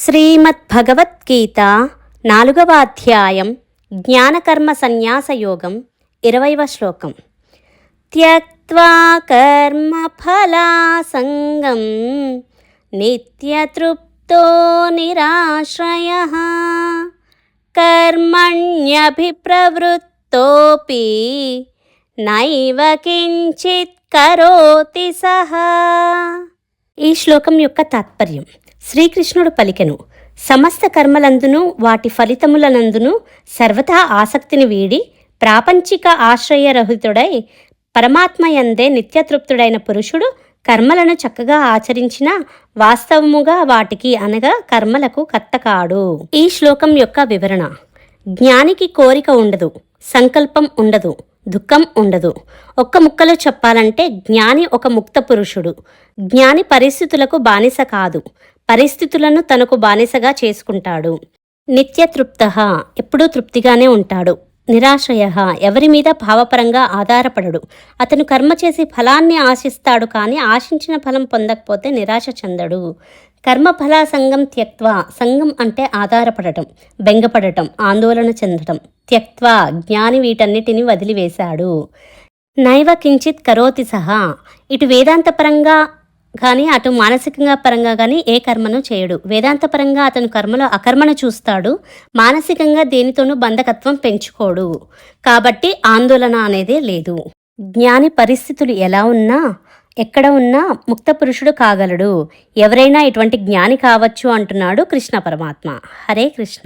శ్రీమద్భగవద్గీత 4వ అధ్యాయం జ్ఞానకర్మ సన్యాసయోగం 20వ శ్లోకం. త్యక్త్వా కర్మఫలాసంగం నిత్యతృప్తో నిరాశ్రయః కర్మణ్యభిప్రవృత్తోపి నైవ కించిత్ కరోతి సహా. ఈ శ్లోకం యొక్క తాత్పర్యం: శ్రీకృష్ణుడు పలికెను, సమస్త కర్మలందును వాటి ఫలితములనందును సర్వదా ఆసక్తిని వీడి ప్రాపంచిక ఆశ్రయరహితుడై పరమాత్మయందే నిత్యతృప్తుడైన పురుషుడు కర్మలను చక్కగా ఆచరించిన వాస్తవముగా వాటికి అనగా కర్మలకు కర్త కాడు. ఈ శ్లోకం యొక్క వివరణ: జ్ఞానికి కోరిక ఉండదు, సంకల్పం ఉండదు, దుఃఖం ఉండదు. ఒక్క ముక్కలో చెప్పాలంటే జ్ఞాని ఒక ముక్త పురుషుడు. జ్ఞాని పరిస్థితులకు బానిస కాదు, పరిస్థితులను తనకు బానిసగా చేసుకుంటాడు. నిత్యతృప్త, ఎప్పుడూ తృప్తిగానే ఉంటాడు. నిరాశ్రయ, ఎవరి మీద భావపరంగా ఆధారపడడు. అతను కర్మ చేసి ఫలాన్ని ఆశిస్తాడు, కానీ ఆశించిన ఫలం పొందకపోతే నిరాశ చెందడు. కర్మఫల సంగం త్యక్త్వా, సంగం అంటే ఆధారపడటం, బెంగపడటం, ఆందోళన చెందటం. త్యక్త్వా, జ్ఞాని వీటన్నిటిని వదిలివేశాడు. నైవ కించిత్ కరోతి సహా, ఇటు వేదాంతపరంగా కానీ అటు మానసికంగా పరంగా కానీ ఏ కర్మను చేయడు. వేదాంతపరంగా అతను కర్మలో అకర్మను చూస్తాడు, మానసికంగా దేనితోనూ బంధకత్వం పెంచుకోడు. కాబట్టి ఆందోళన అనేదే లేదు. జ్ఞాని పరిస్థితులు ఎలా ఉన్నా ఎక్కడ ఉన్నా ముక్త పురుషుడు కాగలడు. ఎవరైనా ఇటువంటి జ్ఞాని కావచ్చు అంటున్నాడు కృష్ణ పరమాత్మ. హరే కృష్ణ.